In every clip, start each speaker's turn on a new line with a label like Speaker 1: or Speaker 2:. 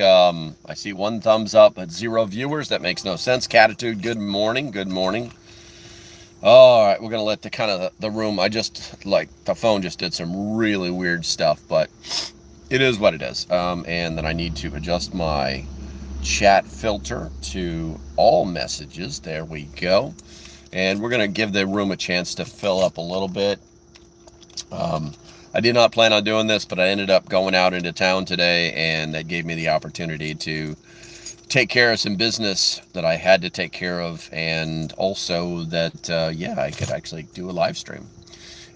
Speaker 1: I see one thumbs up, but 0 viewers. That makes no sense. Catitude, good morning. Good morning. All right, we're gonna let the kind of the room. I just like the phone just did some really weird stuff, but it is what it is. And then I need to adjust my chat filter to all messages. There we go. And we're gonna give the room a chance to fill up a little bit. I did not plan on doing this, but I ended up going out into town today, and that gave me the opportunity to take care of some business that I had to take care of, and also that, yeah, I could actually do a live stream.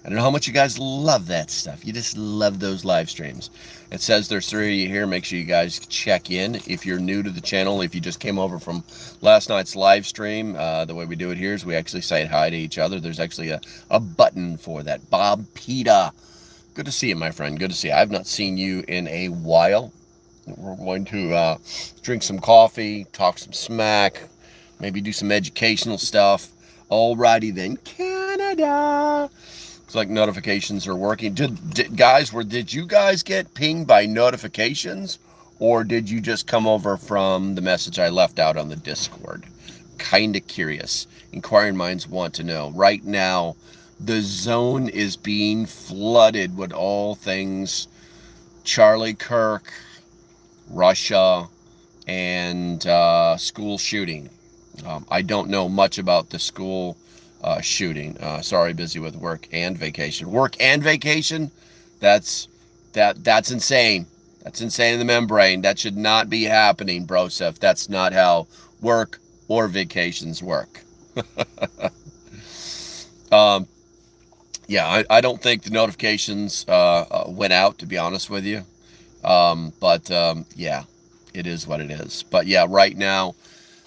Speaker 1: I don't know how much you guys love that stuff. You just love those live streams. It says there's 3 of you here. Make sure you guys check in. If you're new to the channel, if you just came over from last night's live stream, the way we do it here is we actually say hi to each other. There's actually a button for that. Bob Pita. Good to see you, my friend. Good to see you. I've not seen you in a while. We're going to drink some coffee, talk some smack, maybe do some educational stuff. Alrighty then, Canada. Looks like notifications are working. Did you guys get pinged by notifications, or did you just come over from the message I left out on the Discord? Kind of curious. Inquiring minds want to know. Right now, the zone is being flooded with all things Charlie Kirk, Russia, and school shooting. I don't know much about the school shooting. Sorry, busy with work and vacation. Work and vacation? That's insane. That's insane in the membrane. That should not be happening, brosef. That's not how work or vacations work. Yeah, I don't think the notifications went out, to be honest with you. Yeah, it is what it is. But yeah, right now,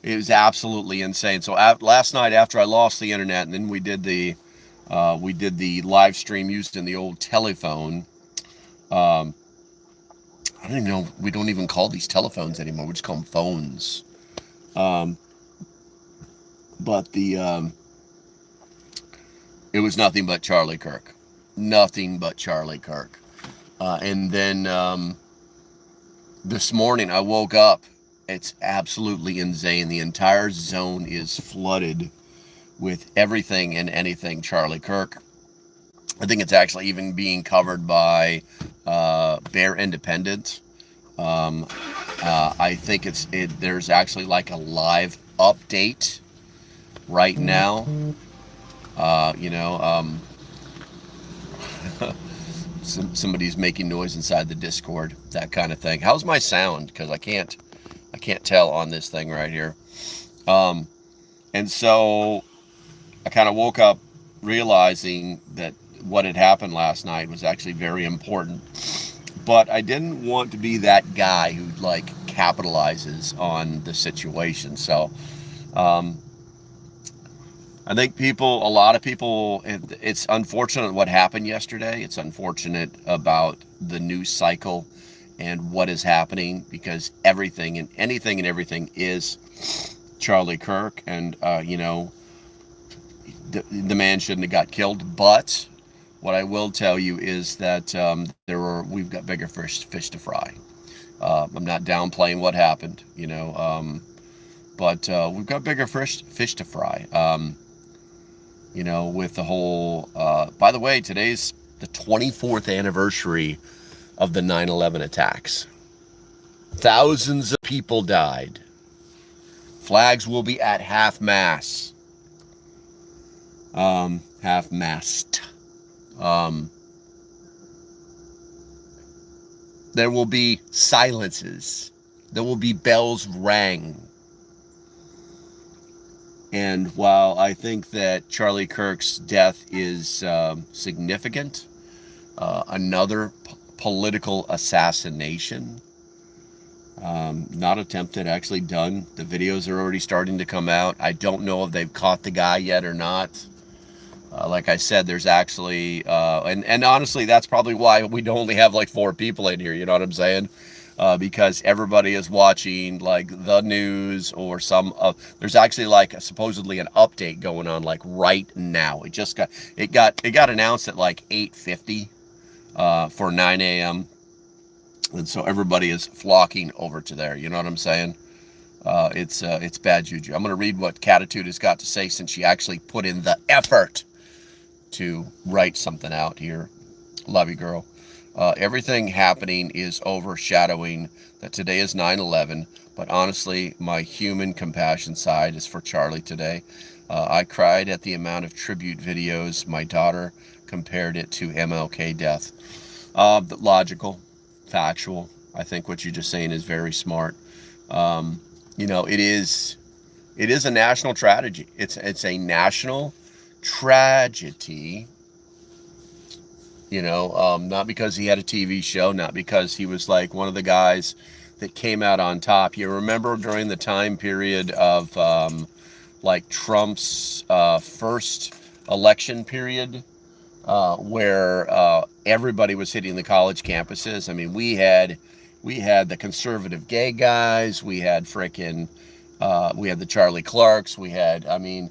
Speaker 1: it was absolutely insane. So last night after I lost the internet, and then we did the live stream using the old telephone. I don't even know. We don't even call these telephones anymore. We just call them phones. It was nothing but Charlie Kirk. Nothing but Charlie Kirk. And then this morning I woke up. It's absolutely insane. The entire zone is flooded with everything and anything Charlie Kirk. I think it's actually even being covered by Bear Independent. I think there's actually like a live update right now. Somebody's making noise inside the Discord, that kind of thing. How's my sound? Because I can't tell on this thing right here. And so I kind of woke up realizing that what had happened last night was actually very important. But I didn't want to be that guy who like capitalizes on the situation. So I think a lot of people, it's unfortunate what happened yesterday. It's unfortunate about the news cycle and what is happening, because everything and anything and everything is Charlie Kirk. And, the man shouldn't have got killed. But what I will tell you is that we've got bigger fish to fry. I'm not downplaying what happened, but we've got bigger fish to fry. With the whole, by the way, today's the 24th anniversary of the 9/11 attacks. Thousands of people died. Flags will be at half-mast. Half-mast. There will be silences. There will be bells rang. And while I think that Charlie Kirk's death is significant, another political assassination, not attempted, actually done. The videos are already starting to come out. I don't know if they've caught the guy yet or not. Like I said, there's actually, and honestly, that's probably why we only have like 4 people in here, you know what I'm saying? Because everybody is watching like the news or there's actually like supposedly an update going on like right now. It got announced at like 8:50 for 9 a.m. And so everybody is flocking over to there. You know what I'm saying? It's bad juju. I'm going to read what Catitude has got to say since she actually put in the effort to write something out here. Love you, girl. Everything happening is overshadowing that today is 9/11, but honestly, my human compassion side is for Charlie today. I cried at the amount of tribute videos. My daughter compared it to MLK death. Logical, factual. I think what you're just saying is very smart. You know, it is a national tragedy. It's a national tragedy. You know, not because he had a TV show, not because he was like one of the guys that came out on top. You remember during the time period of like Trump's first election period, where everybody was hitting the college campuses. I mean, we had the conservative gay guys, we had we had the Charlie Clarks, we had, I mean,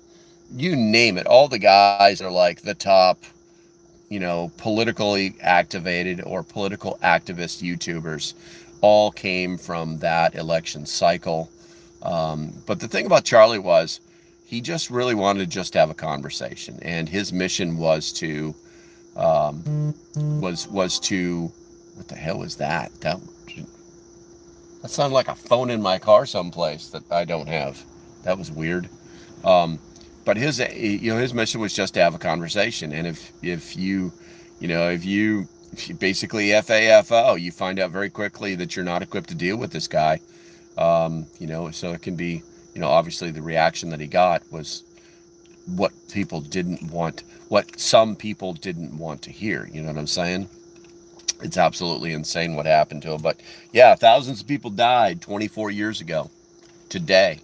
Speaker 1: you name it, all the guys are like the top, you know, politically activated or political activist YouTubers, all came from that election cycle. But the thing about Charlie was he just really wanted just to have a conversation, and his mission was to was to, what the hell was that? That sounded like a phone in my car someplace that I don't have. That was weird. But his mission was just to have a conversation, and if you basically FAFO, you find out very quickly that you're not equipped to deal with this guy. So it can be, obviously the reaction that he got was what some people didn't want to hear. You know what I'm saying? It's absolutely insane what happened to him. But yeah, thousands of people died 24 years ago today.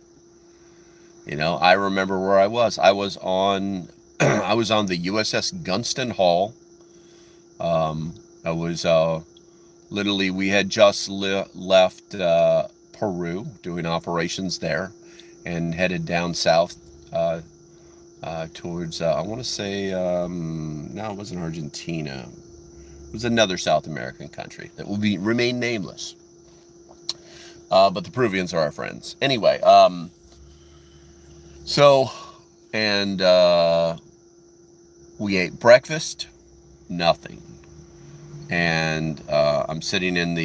Speaker 1: I remember where I was. I was on I was on the USS Gunston Hall. I was literally, we had just left Peru, doing operations there, and headed down south towards, I want to say, no, it wasn't Argentina. It was another South American country that will remain nameless. But the Peruvians are our friends. Anyway, we ate breakfast, nothing. And I'm sitting in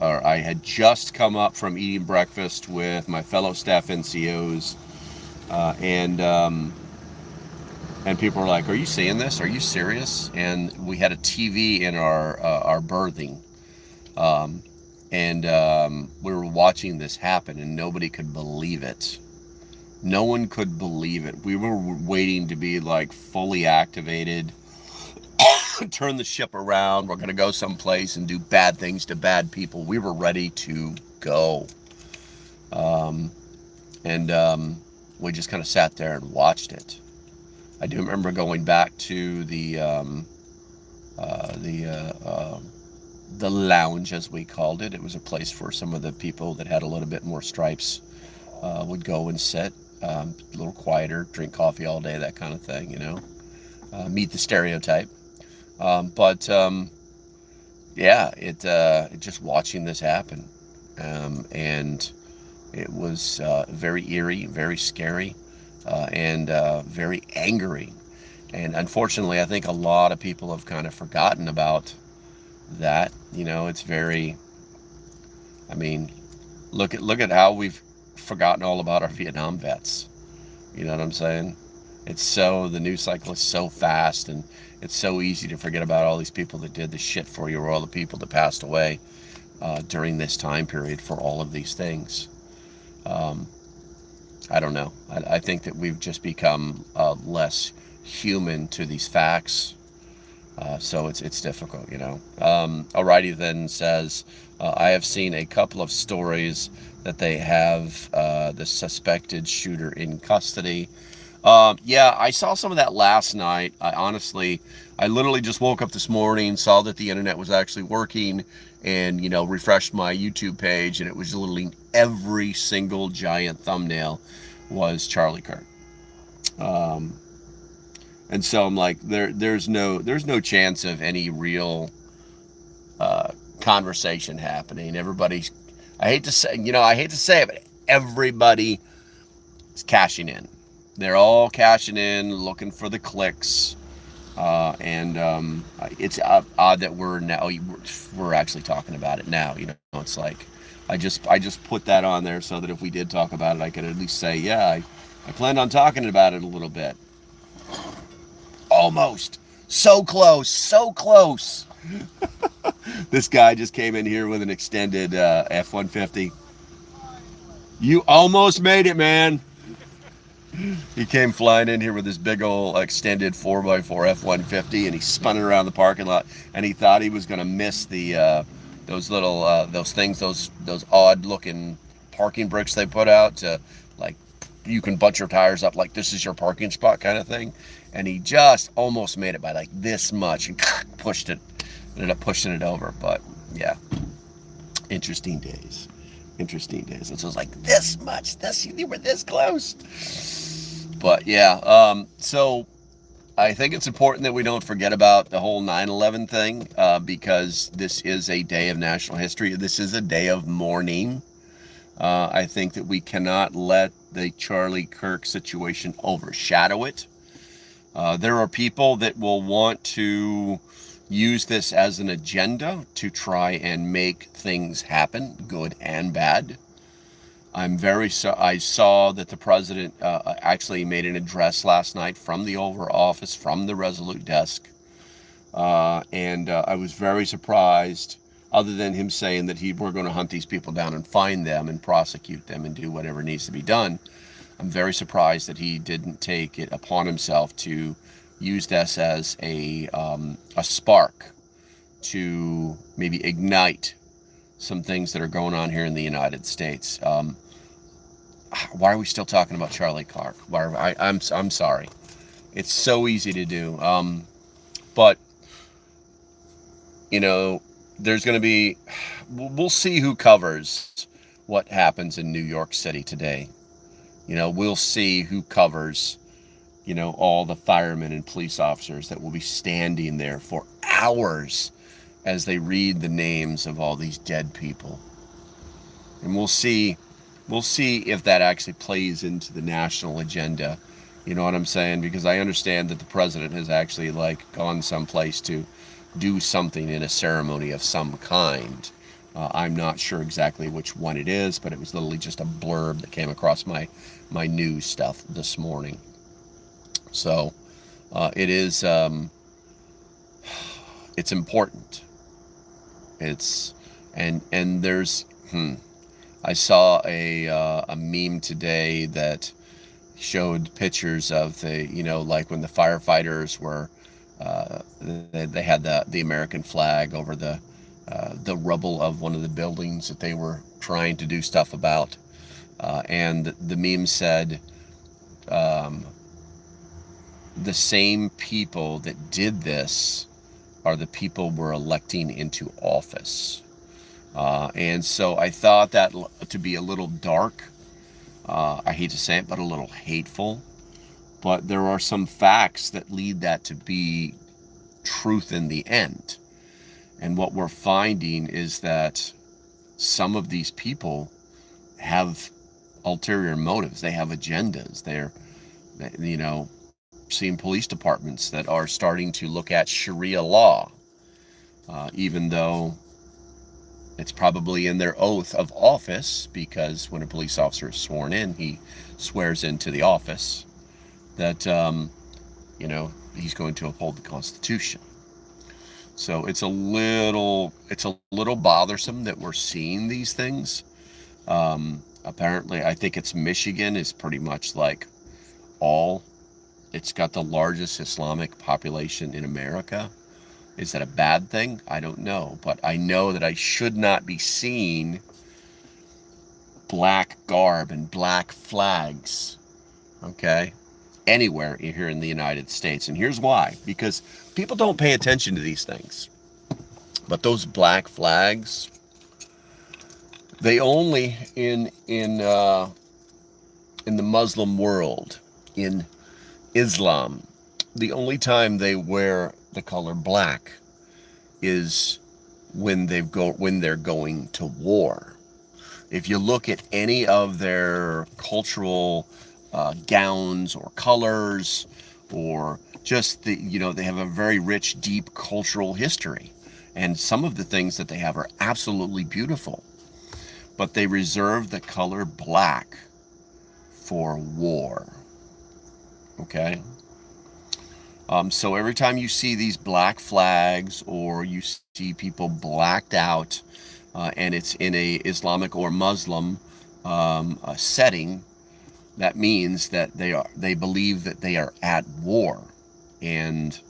Speaker 1: I had just come up from eating breakfast with my fellow staff NCOs, and people were like, "Are you seeing this? Are you serious?" And we had a TV in our berthing, and we were watching this happen, and nobody could believe it. No one could believe it. We were waiting to be like fully activated, turn the ship around. We're going to go someplace and do bad things to bad people. We were ready to go. We just kind of sat there and watched it. I do remember going back to the lounge, as we called it. It was a place for some of the people that had a little bit more stripes would go and sit, a little quieter, drink coffee all day, that kind of thing, meet the stereotype. Just watching this happen, and it was very eerie, very scary, and very angering. And unfortunately, I think a lot of people have kind of forgotten about that. It's very, I mean, look at how we've forgotten all about our Vietnam vets. You know what I'm saying? The news cycle is so fast, and it's so easy to forget about all these people that did the shit for you, or all the people that passed away during this time period for all of these things. I don't know. I think that we've just become less human to these facts. So it's difficult, Alrighty then says, I have seen a couple of stories that they have the suspected shooter in custody. Yeah, I saw some of that last night. I literally just woke up this morning, saw that the internet was actually working, and, refreshed my YouTube page, and it was literally every single giant thumbnail was Charlie Kirk. And so I'm like, there's no chance of any real conversation happening. Everybody's, I hate to say it, but everybody is cashing in. They're all cashing in, looking for the clicks. And it's odd that we're actually talking about it now. It's like I just put that on there so that if we did talk about it, I could at least say, yeah, I planned on talking about it a little bit. Almost. So close. So close. This guy just came in here with an extended F-150. You almost made it, man. He came flying in here with this big old extended 4x4 F-150, and he spun it around the parking lot, and he thought he was going to miss those little those things, those odd looking parking bricks they put out to, like, you can bunch your tires up like this is your parking spot kind of thing. And he just almost made it by like this much and ended up pushing it over. But yeah, interesting days. And so it's like this much, you were this close. But yeah, so I think it's important that we don't forget about the whole 9/11 thing, because this is a day of national history. This is a day of mourning. I think that we cannot let the Charlie Kirk situation overshadow it. There are people that will want to use this as an agenda to try and make things happen, good and bad. I saw that the president actually made an address last night from the Oval Office, from the Resolute desk. And I was very surprised, other than him saying that we're going to hunt these people down and find them and prosecute them and do whatever needs to be done. I'm very surprised that he didn't take it upon himself to use this as a spark to maybe ignite some things that are going on here in the United States. Why are we still talking about Charlie Kirk? I'm sorry. It's so easy to do. But there's going to be, we'll see who covers what happens in New York City today. We'll see who covers, all the firemen and police officers that will be standing there for hours as they read the names of all these dead people. And we'll see if that actually plays into the national agenda. You know what I'm saying? Because I understand that the president has actually gone someplace to do something in a ceremony of some kind. I'm not sure exactly which one it is, but it was literally just a blurb that came across my news stuff this morning. So it is, it's important. And there's, I saw a meme today that showed pictures of like when the firefighters were, they had the American flag over the rubble of one of the buildings that they were trying to do stuff about. And the meme said, the same people that did this are the people we're electing into office. And so I thought that to be a little dark. I hate to say it, but a little hateful. But there are some facts that lead that to be truth in the end. And what we're finding is that some of these people have ulterior motives. They have agendas. They're, seeing police departments that are starting to look at Sharia law, even though it's probably in their oath of office, because when a police officer is sworn in, he swears into the office that, he's going to uphold the Constitution. So it's a little bothersome that we're seeing these things. Apparently, I think it's Michigan is pretty much it's got the largest Islamic population in America. Is that a bad thing? I don't know. But I know that I should not be seeing black garb and black flags, okay, anywhere here in the United States. And here's why. Because people don't pay attention to these things. But those black flags, they only in the Muslim world, in Islam, the only time they wear the color black is when they're going to war. If you look at any of their cultural gowns or colors, or just they have a very rich, deep cultural history. And some of the things that they have are absolutely beautiful. But they reserve the color black for war. Okay? So every time you see these black flags, or you see people blacked out, and it's in a Islamic or Muslim setting, that means that they believe that they are at war, and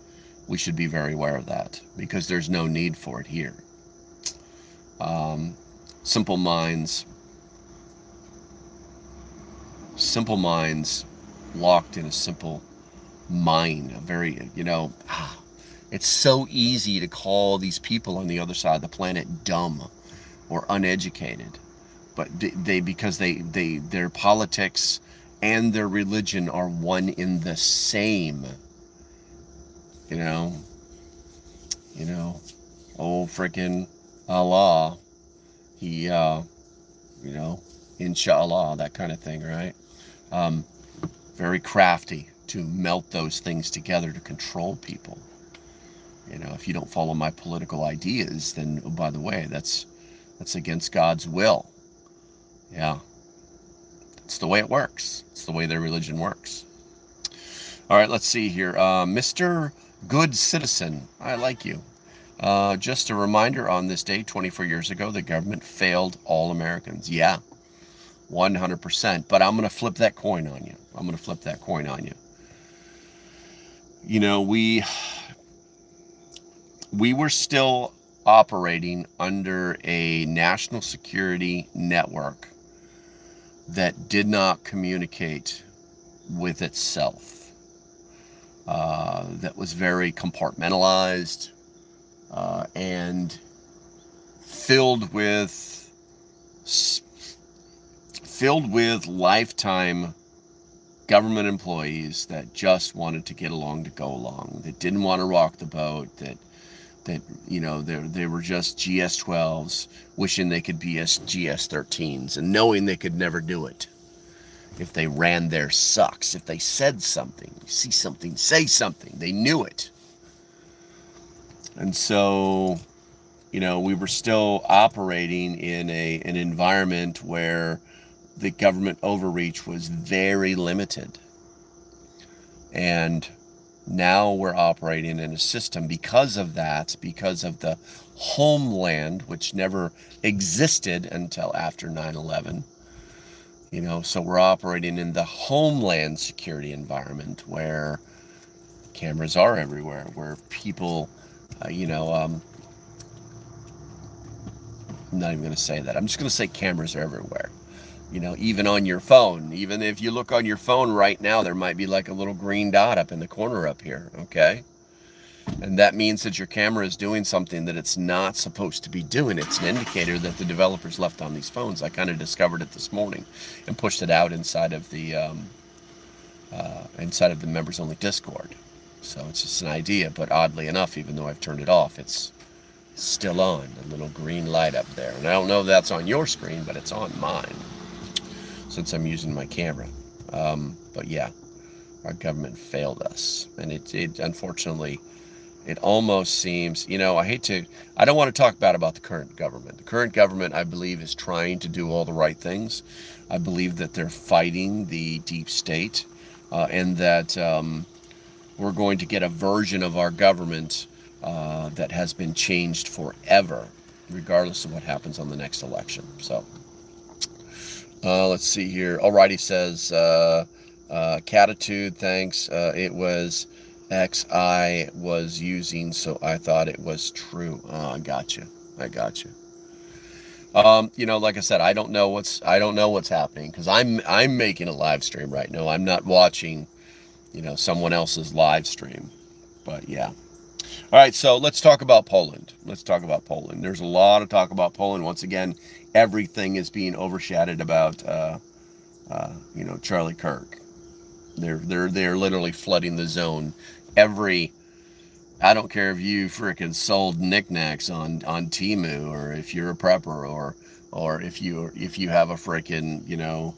Speaker 1: we should be very aware of that, because there's no need for it here. Simple minds locked in a simple mind, a very, it's so easy to call these people on the other side of the planet dumb or uneducated, but because their politics and their religion are one in the same. Oh freaking Allah, he inshallah, that kind of thing, right? Very crafty to melt those things together to control people. If you don't follow my political ideas, then, oh, by the way, that's against God's will. Yeah. It's the way it works. It's the way their religion works. All right, let's see here. Mr. Good Citizen, I like you. Just a reminder, on this day, 24 years ago, the government failed all Americans. Yeah, 100%. But I'm going to flip that coin on you. We were still operating under a national security network that did not communicate with itself, that was very compartmentalized, and filled with lifetime government employees that just wanted to get along to go along, that didn't want to rock the boat, that they were just GS-12s wishing they could be GS-13s, and knowing they could never do it. If they ran their sucks, if they said something, see something, say something, they knew it. And so, we were still operating in an environment where the government overreach was very limited. And now we're operating in a system because of that, because of the homeland, which never existed until after 9/11. So we're operating in the homeland security environment where cameras are everywhere, where people, I'm not even going to say that. I'm just going to say cameras are everywhere. Even on your phone. Even if you look on your phone right now, there might be like a little green dot up in the corner up here, okay? And that means that your camera is doing something that it's not supposed to be doing. It's an indicator that the developers left on these phones. I kind of discovered it this morning and pushed it out inside of the members only Discord. So it's just an idea, but oddly enough, even though I've turned it off, it's still on, a little green light up there. And I don't know if that's on your screen, but it's on mine, since I'm using my camera. But yeah, our government failed us. And it unfortunately, it almost seems, I don't want to talk bad about the current government. The current government, I believe, is trying to do all the right things. I believe that they're fighting the deep state, and that we're going to get a version of our government that has been changed forever, regardless of what happens on the next election. So, let's see here. Alrighty says, Catitude, thanks. It was X I was using, so I thought it was true. Oh, I got you. Like I said, I don't know what's happening, because I'm making a live stream right now. I'm not watching, someone else's live stream. But yeah. All right, so let's talk about Poland. There's a lot of talk about Poland. Once again, everything is being overshadowed about, Charlie Kirk. They're literally flooding the zone. Every I don't care if you frickin' sold knickknacks on Temu, or if you're a prepper, or if you have a frickin',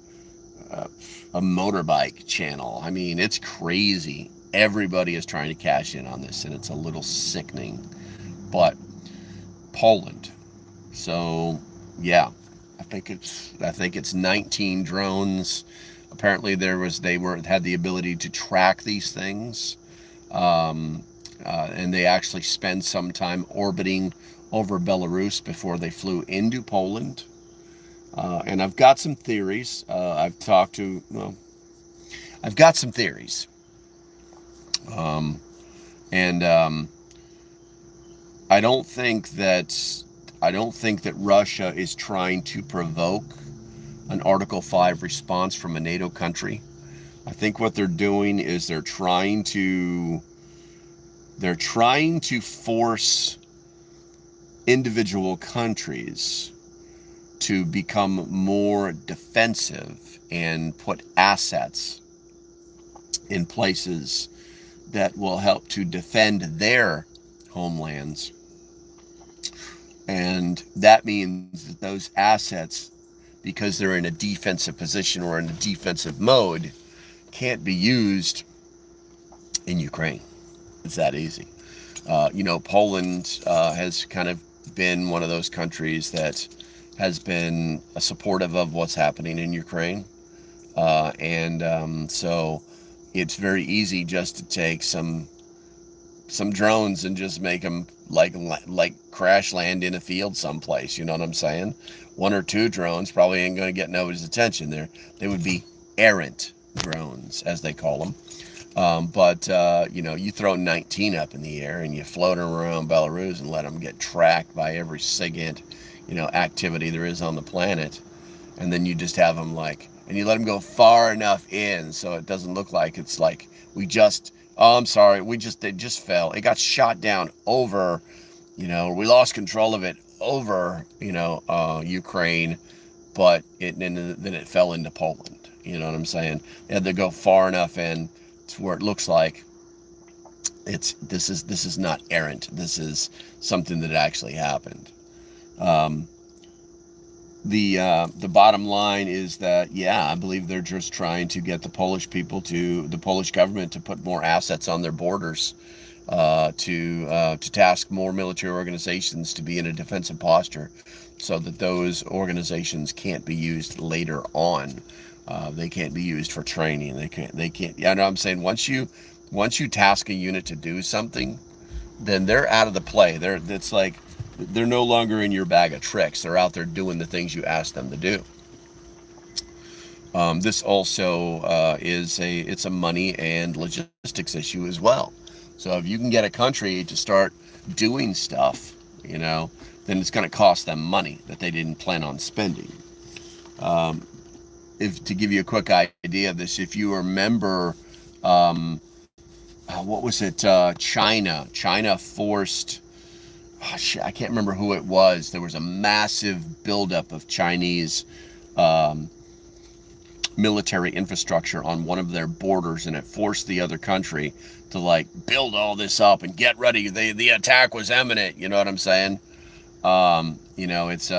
Speaker 1: uh, a motorbike channel. I mean, it's crazy. Everybody is trying to cash in on this, and it's a little sickening. But Poland. So yeah, I think it's 19 drones. Apparently they had the ability to track these things, um, and they actually spend some time orbiting over Belarus before they flew into Poland. And I've got some theories. I've got some theories, um, and I don't think that I don't think that Russia is trying to provoke an Article 5 response from a NATO country. I think what they're doing is they're trying to force individual countries to become more defensive and put assets in places that will help to defend their homelands. And that means that those assets, because they're in a defensive position or in a defensive mode, can't be used in Ukraine. It's that easy. Poland has kind of been one of those countries that has been supportive of what's happening in Ukraine. And so it's very easy just to take some drones and just make them like crash land in a field someplace. You know what I'm saying? One or two drones probably ain't going to get nobody's attention there. They would be errant drones, as they call them. But you throw 19 up in the air and you float them around Belarus and let them get tracked by every SIGINT, activity there is on the planet. And then you just have them and you let them go far enough in so it doesn't look like it's like I'm sorry, it just fell. It got shot down over, we lost control of it over, Ukraine, but then it fell into Poland. You know what I'm saying? They had to go far enough in to where it looks like this is not errant. This is something that actually happened. Um, the bottom line is that, yeah, I believe they're just trying to get the Polish government to put more assets on their borders, to task more military organizations to be in a defensive posture, so that those organizations can't be used later on. They can't be used for training. They can't. Yeah, I know. I'm saying once you task a unit to do something, then they're out of the play. They're no longer in your bag of tricks. They're out there doing the things you ask them to do. This also it's a money and logistics issue as well. So if you can get a country to start doing stuff, then it's going to cost them money that they didn't plan on spending. If to give you a quick idea of this, if you remember, what was it? China forced. Oh, shit, I can't remember who it was. There was a massive buildup of Chinese military infrastructure on one of their borders, and it forced the other country to build all this up and get ready. The attack was imminent. You know what I'm saying? It's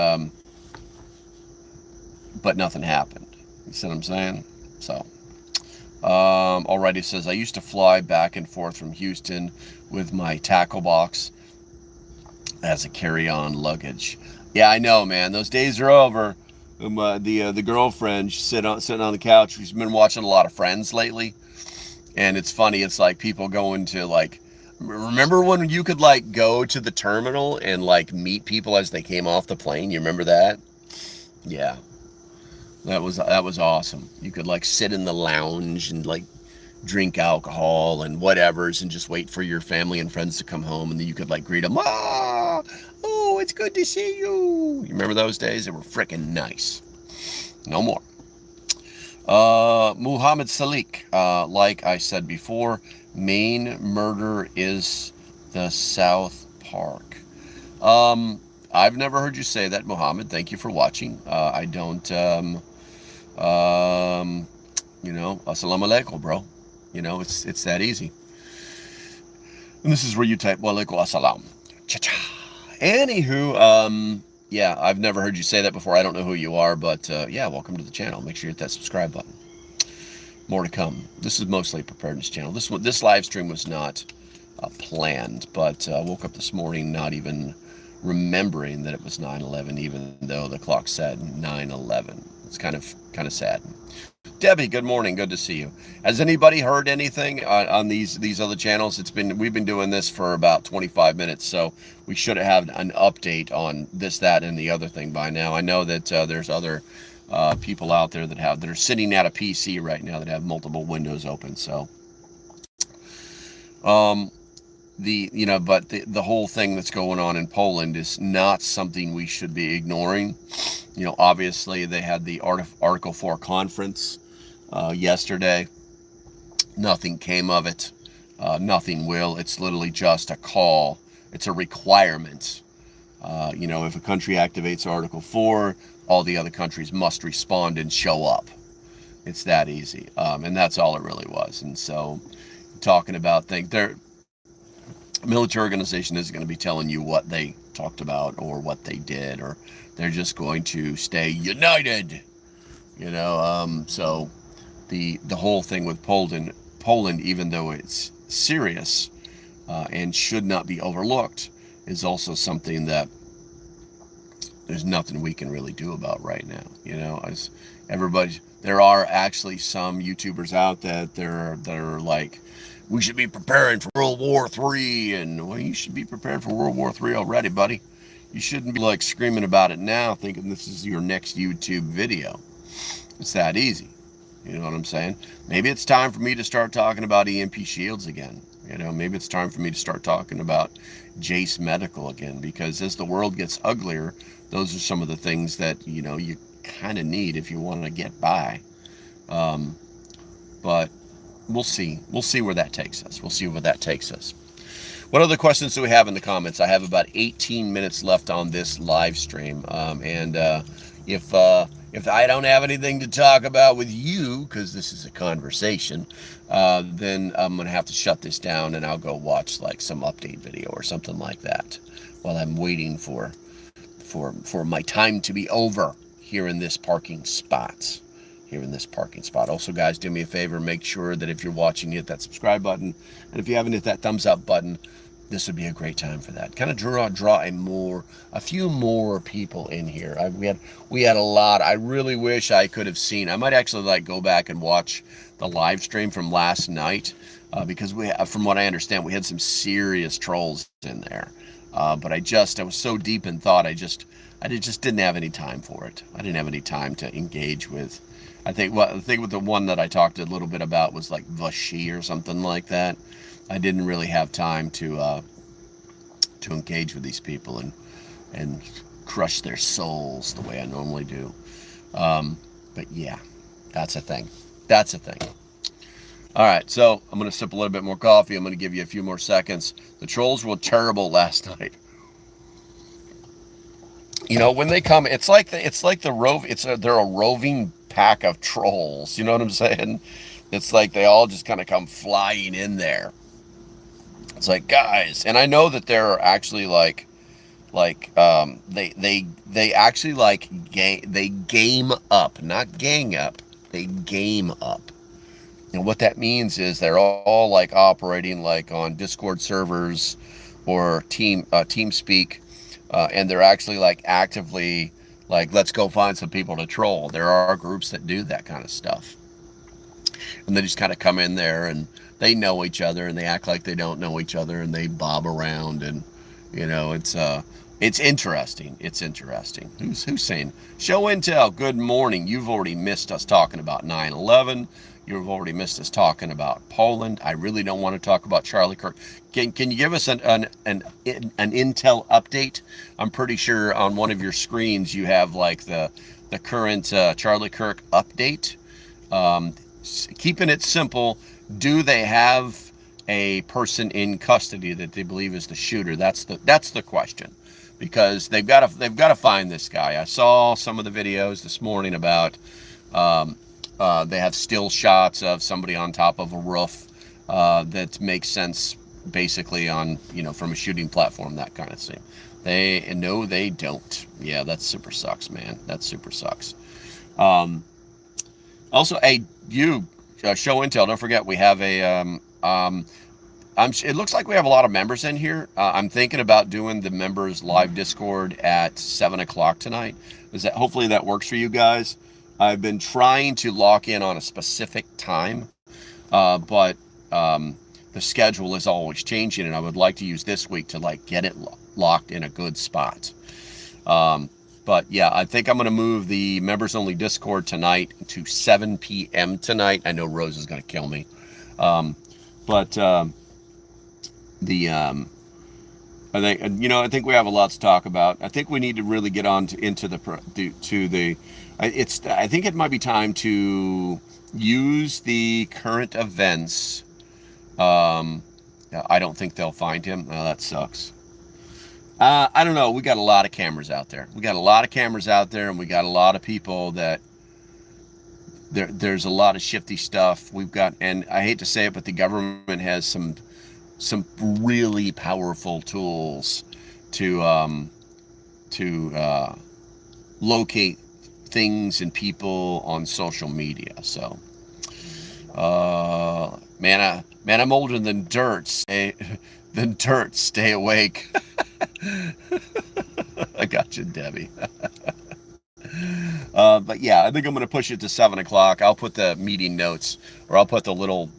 Speaker 1: but nothing happened. You see what I'm saying? So. Alrighty, says, I used to fly back and forth from Houston with my tackle box as a carry-on luggage. Yeah, I know, man. Those days are over. The girlfriend, she's sitting on the couch. She's been watching a lot of Friends lately, and it's funny. It's like people going to remember when you could go to the terminal and meet people as they came off the plane? You remember that? Yeah. That was awesome. You could sit in the lounge and drink alcohol and whatevers and just wait for your family and friends to come home, and then you could greet them. Oh, it's good to see you. You remember those days? They were freaking nice. No more. Muhammad Salik, like I said before, main murder is the South Park. I've never heard you say that, Muhammad. Thank you for watching. I don't, assalamu alaikum, bro. It's that easy. And this is where you type walaikum assalam. Cha-cha. Anywho, yeah, I've never heard you say that before. I don't know who you are, but yeah, welcome to the channel. Make sure you hit that subscribe button. More to come. This is mostly a preparedness channel. This live stream was not planned, but I woke up this morning not even remembering that it was 9/11, even though the clock said 9/11. It's kind of sad. Debbie, good morning. Good to see you. Has anybody heard anything on these other channels? We've been doing this for about 25 minutes, so we should have an update on this, that, and the other thing by now. I know that there's other people out there that are sitting at a PC right now that have multiple windows open. So, but the whole thing that's going on in Poland is not something we should be ignoring. Obviously they had the Article 4 conference yesterday. Nothing came of it. Nothing will. It's literally just a call. It's a requirement. If a country activates Article 4, all the other countries must respond and show up. It's that easy. And that's all it really was. And so talking about things, their military organization isn't going to be telling you what they talked about or what they did, or they're just going to stay united. So the whole thing with Poland, even though it's serious and should not be overlooked, is also something that there's nothing we can really do about right now. As everybody, there are actually some YouTubers out that they're like, we should be preparing for World War III, and well, you should be prepared for World War III already, buddy. You shouldn't be like screaming about it now, thinking this is your next YouTube video. It's that easy. You know what I'm saying? Maybe it's time for me to start talking about EMP shields again. Maybe it's time for me to start talking about Jace Medical again, because as the world gets uglier, those are some of the things that, you kind of need if you want to get by. But we'll see. We'll see where that takes us. We'll see where that takes us. What other questions do we have in the comments? I have about 18 minutes left on this live stream. If I don't have anything to talk about with you, because this is a conversation, then I'm going to have to shut this down, and I'll go watch like some update video or something like that while I'm waiting for my time to be over here in this parking spot. Also, guys, do me a favor, make sure that if you're watching, hit that subscribe button, and if you haven't hit that thumbs up button, this would be a great time for that. Kind of draw a few more people in here. We had a lot. I really wish I could have seen. I might actually go back and watch the live stream from last night, because from what I understand, we had some serious trolls in there. But I was so deep in thought, I just didn't have any time for it. I didn't have any time to engage with. I think with the one that I talked a little bit about was like Vashi or something like that. I didn't really have time to engage with these people and crush their souls the way I normally do. But yeah, that's a thing. All right, so I'm going to sip a little bit more coffee. I'm going to give you a few more seconds. The trolls were terrible last night. When they come, they're a roving pack of trolls. You know what I'm saying? It's like they all just kind of come flying in there. It's like, guys, and I know that they're actually they actually they game up, not gang up. They game up. And what that means is they're all operating on Discord servers or TeamSpeak, and they're actually actively let's go find some people to troll. There are groups that do that kind of stuff, and they just kind of come in there and they know each other and they act like they don't know each other and they bob around, and it's interesting. It's interesting. Who's saying show intel? Good morning. You've already missed us talking about 9/11. You've already missed us talking about Poland. I really don't want to talk about Charlie Kirk. Can you give us an intel update? I'm pretty sure on one of your screens you have the current Charlie Kirk update. Keeping it simple, do they have a person in custody that they believe is the shooter? That's the question, because they've got to find this guy. I saw some of the videos this morning about they have still shots of somebody on top of a roof that makes sense basically on, from a shooting platform, that kind of thing. No, they don't. Yeah, that super sucks, man. That super sucks. Also, hey, you show intel. Don't forget we have a it looks like we have a lot of members in here. I'm thinking about doing the members live Discord at 7 o'clock tonight. Hopefully that works for you guys. I've been trying to lock in on a specific time, but the schedule is always changing, and I would like to use this week to get it locked in a good spot. But yeah, I think I'm going to move the members only Discord tonight to 7 p.m. tonight. I know Rose is going to kill me. I think we have a lot to talk about. I think we need to really get on I think it might be time to use the current events. I don't think they'll find him. Oh, that sucks. I don't know. We got a lot of cameras out there. And we got a lot of people that there's a lot of shifty stuff. And I hate to say it, but the government has some really powerful tools to locate things and people on social media. So, man, I'm older than dirt. Stay awake. I got you, Debbie. But yeah, I think I'm going to push it to 7 o'clock. I'll put the meeting notes, or I'll put the little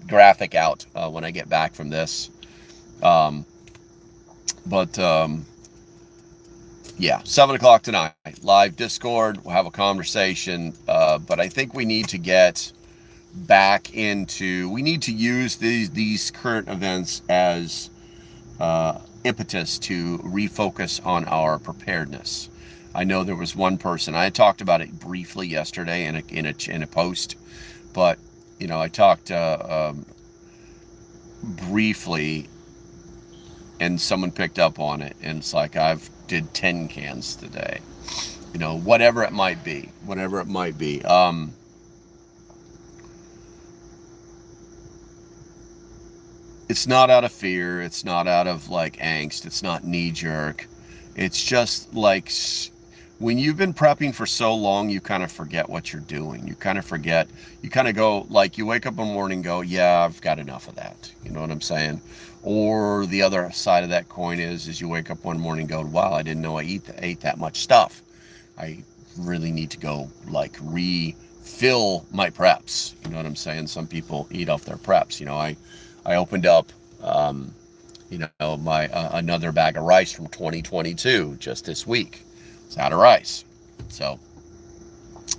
Speaker 1: graphic out when I get back from this. Yeah, 7 o'clock tonight, live Discord. We'll have a conversation. But I think we need to get back into. We need to use these current events as impetus to refocus on our preparedness. I know there was one person. I talked about it briefly yesterday in a post, but I talked briefly, and someone picked up on it, and it's like I've did 10 cans today. Whatever it might be. It's not out of fear. It's not out of angst. It's not knee jerk. It's just when you've been prepping for so long, you kind of forget what you're doing. You kind of forget. You kind of go, you wake up in the morning and go, yeah, I've got enough of that. You know what I'm saying? Or the other side of that coin is you wake up one morning and go, wow, I didn't know I ate that much stuff. I really need to go refill my preps. You know what I'm saying? Some people eat off their preps. I opened up, my another bag of rice from 2022 just this week. It's out of rice. So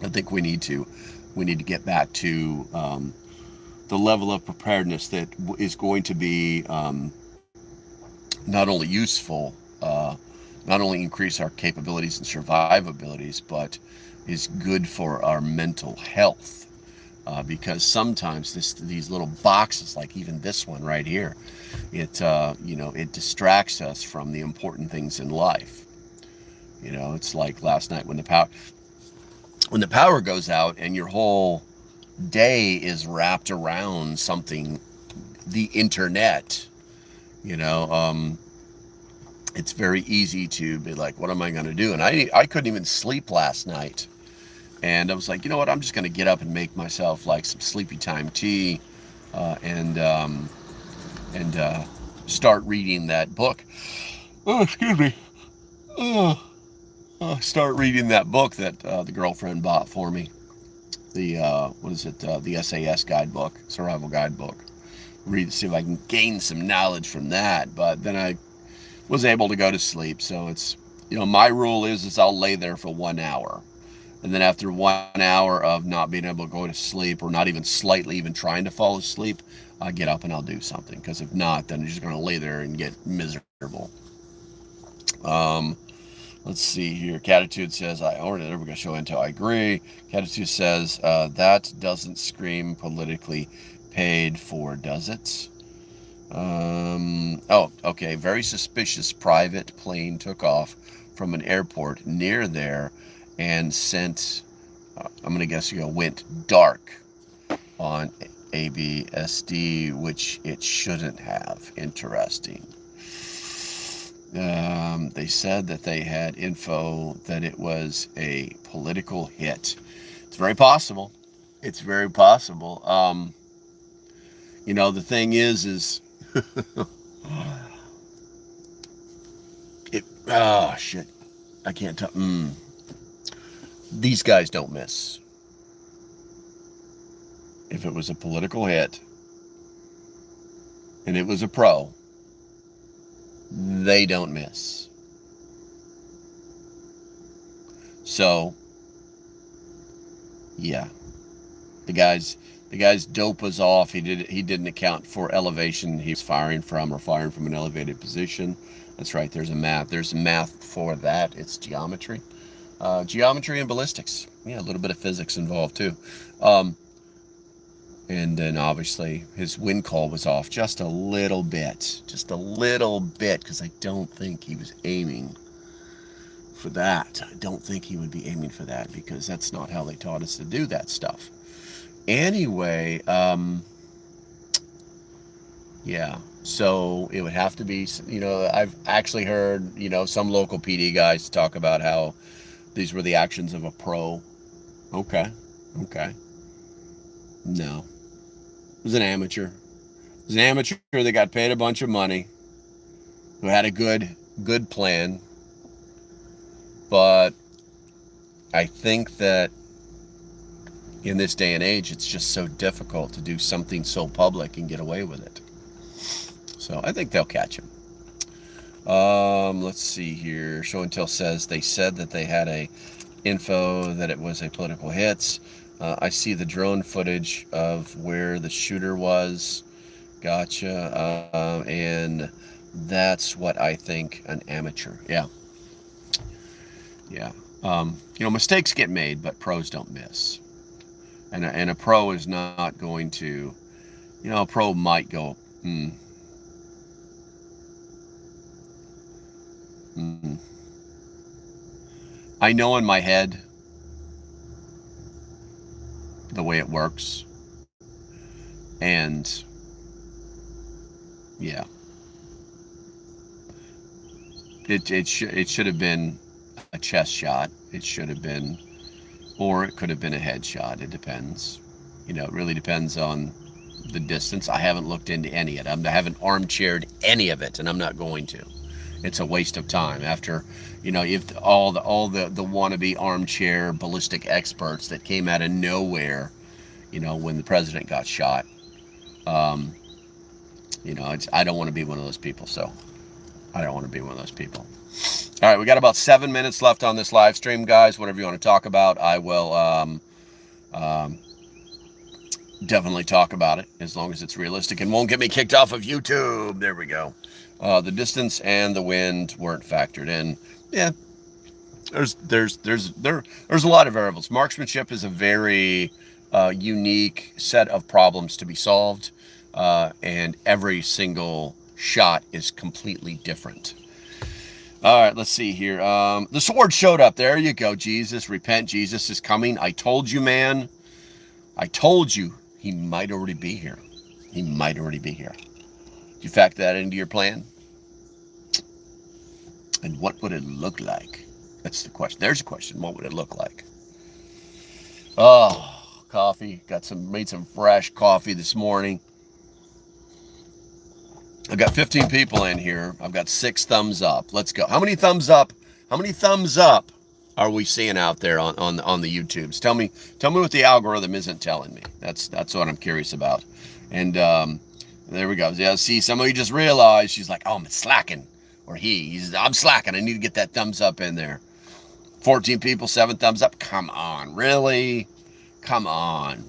Speaker 1: I think we need to get back to the level of preparedness that is going to be not only useful, not only increase our capabilities and survivabilities, but is good for our mental health. Because sometimes these little boxes, like even this one right here, it distracts us from the important things in life. It's like last night when the power goes out and your whole day is wrapped around something, the internet. It's very easy to be like, what am I going to do? And I couldn't even sleep last night. And I was like, you know what? I'm just going to get up and make myself some sleepy time tea, and start reading that book. Oh, excuse me. Start reading that book that the girlfriend bought for me. The the SAS guidebook, survival guidebook. See if I can gain some knowledge from that. But then I was able to go to sleep. So it's my rule is I'll lay there for 1 hour. And then after 1 hour of not being able to go to sleep, or not even slightly even trying to fall asleep, I get up and I'll do something. Because if not, then you're just going to lay there and get miserable. Let's see here. Catitude says, we're going to show intel. I agree. Catitude says, that doesn't scream politically paid for, does it? Oh, okay. Very suspicious private plane took off from an airport near there and sent, I'm going to guess went dark on ABSD, which it shouldn't have. Interesting. They said that they had info that it was a political hit. It's very possible. It's very possible. The thing is it. Oh shit! I can't tell. These guys don't miss. If it was a political hit and it was a pro, they don't miss. So, yeah, the guy's dope was off. He didn't account for elevation. He was firing from an elevated position. That's right. There's a math. There's math for that. It's geometry, and ballistics. Yeah, a little bit of physics involved too. And then obviously his wind call was off just a little bit, because I don't think he was aiming for that. I don't think he would be aiming for that, because that's not how they taught us to do that stuff. Anyway, yeah, so it would have to be, I've actually heard, some local PD guys talk about how these were the actions of a pro. Okay. No. It was an amateur. It was an amateur that got paid a bunch of money, who had a good plan. But I think that in this day and age, it's just so difficult to do something so public and get away with it. So I think they'll catch him. Let's see here. Show and Tell says they said that they had a info that it was a political hit. I see the drone footage of where the shooter was. Gotcha. And that's what I think, an amateur. Yeah. Mistakes get made, but pros don't miss. And a pro is not going to, a pro might go, I know in my head the way it works, and yeah, it should have been a chest shot. It should have been, or it could have been a headshot. It depends. It really depends on the distance. I haven't looked into any of it. I haven't armchaired any of it, and I'm not going to. It's a waste of time. After, if all the wannabe armchair ballistic experts that came out of nowhere, when the president got shot, I don't want to be one of those people. So I don't want to be one of those people. All right, we got about 7 minutes left on this live stream, guys. Whatever you want to talk about, I will definitely talk about it, as long as it's realistic and won't get me kicked off of YouTube. There we go. The distance and the wind weren't factored in. Yeah, there's a lot of variables. Marksmanship is a very unique set of problems to be solved, and every single shot is completely different. All right, let's see here. The sword showed up. There you go. Jesus, repent. Jesus is coming. I told you, man. I told you he might already be here. He might already be here. Did you factor that into your plan? And what would it look like? That's the question. There's a question. What would it look like? Oh, coffee. Made some fresh coffee this morning. I've got 15 people in here. I've got 6 thumbs up. Let's go. How many thumbs up? How many thumbs up are we seeing out there on the YouTubes? Tell me what the algorithm isn't telling me. That's what I'm curious about. And there we go. Yeah, see, somebody just realized, she's like, oh, I'm slacking. Or I'm slacking. I need to get that thumbs up in there. 14 people, 7 thumbs up. Come on, really? Come on.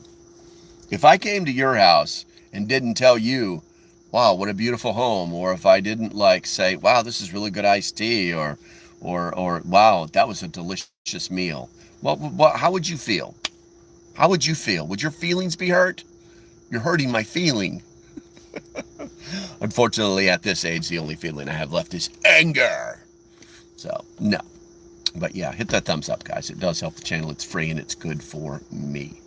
Speaker 1: If I came to your house and didn't tell you, wow, what a beautiful home, or if I didn't say, wow, this is really good iced tea, or wow, that was a delicious meal. Well, how would you feel? How would you feel? Would your feelings be hurt? You're hurting my feeling. Unfortunately, at this age, the only feeling I have left is anger. So, no. But yeah, hit that thumbs up, guys. It does help the channel. It's free and it's good for me.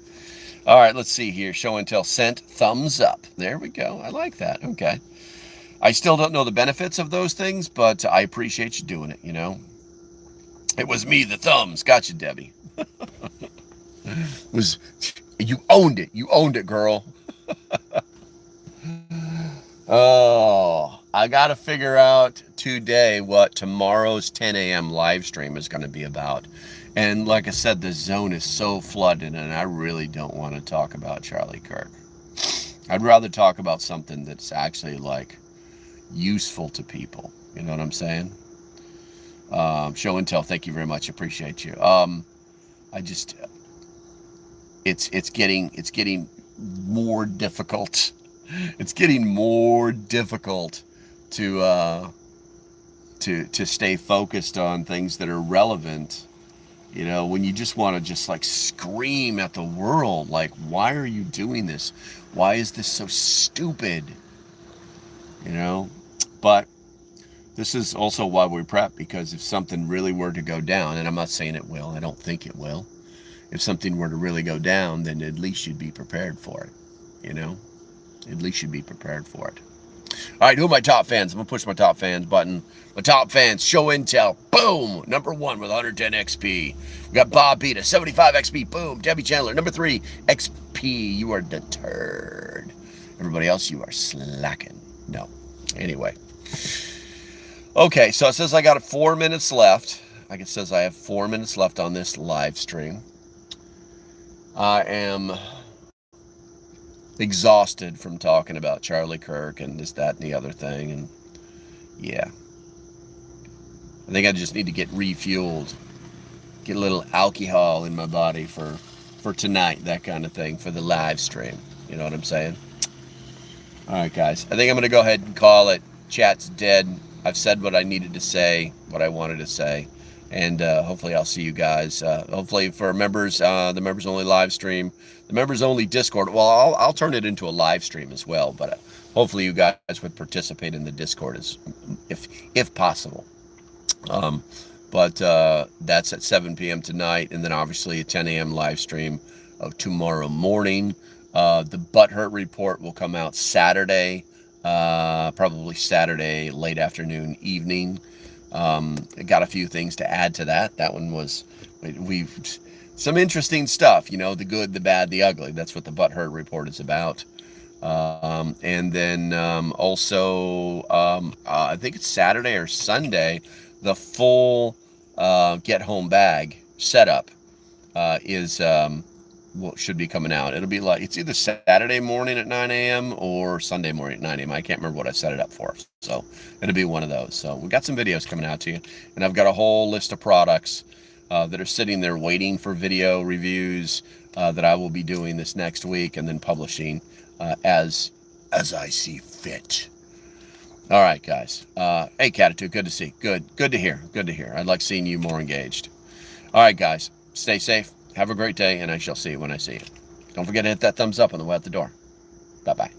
Speaker 1: All right, let's see here. Show and tell sent. Thumbs up. There we go. I like that. Okay. I still don't know the benefits of those things, but I appreciate you doing it, you know. It was me, the thumbs. Gotcha, Debbie. was You owned it. You owned it, girl. Oh, I got to figure out today what tomorrow's 10 a.m. live stream is going to be about. And like I said, the zone is so flooded, and I really don't want to talk about Charlie Kirk. I'd rather talk about something that's actually like useful to people. You know what I'm saying? Show and tell. Thank you very much. Appreciate you. I just, it's getting more difficult. It's getting more difficult to stay focused on things that are relevant. You know, when you just want to just like scream at the world, like, why are you doing this? Why is this so stupid? You know, but this is also why we prep, because if something really were to go down, and I'm not saying it will, I don't think it will. If something were to really go down, then at least you'd be prepared for it, you know? At least you'd be prepared for it. All right, who are my top fans? I'm going to push my top fans button. My top fans, show intel, boom, number 1 with 110 XP. We got Bob Beta, 75 XP, boom. Debbie Chandler, number 3, XP. You are deterred. Everybody else, you are slacking. No. Anyway. Okay, so it says I got 4 minutes left. Like it says I have 4 minutes left on this live stream. I am exhausted from talking about Charlie Kirk and this, that, and the other thing. And yeah, I think I just need to get refueled, get a little alcohol in my body for tonight, that kind of thing, for the live stream. You know what I'm saying? All right, guys, I think I'm going to go ahead and call it. Chat's dead. I've said what I needed to say, what I wanted to say. And hopefully I'll see you guys. Hopefully for members, the members only live stream, the members only Discord. Well, I'll turn it into a live stream as well. But hopefully you guys would participate in the Discord if possible. But that's at 7 p.m. tonight, and then obviously a 10 a.m. live stream of tomorrow morning. The Butthurt report will come out Saturday, probably Saturday late afternoon, evening. Got a few things to add to that. That one was, we've some interesting stuff, you know, the good, the bad, the ugly. That's what the Butthurt report is about. And then also, I think it's Saturday or Sunday, the full get home bag setup is should be coming out. It'll be like, it's either Saturday morning at 9 a.m. or Sunday morning at 9 a.m. I can't remember what I set it up for. So it'll be one of those. So we got some videos coming out to you, and I've got a whole list of products that are sitting there waiting for video reviews that I will be doing this next week and then publishing as I see fit. All right, guys. Hey, Catitude, good to see. Good to hear. Good to hear. I like seeing you more engaged. All right, guys. Stay safe. Have a great day, and I shall see you when I see you. Don't forget to hit that thumbs up on the way out the door. Bye-bye.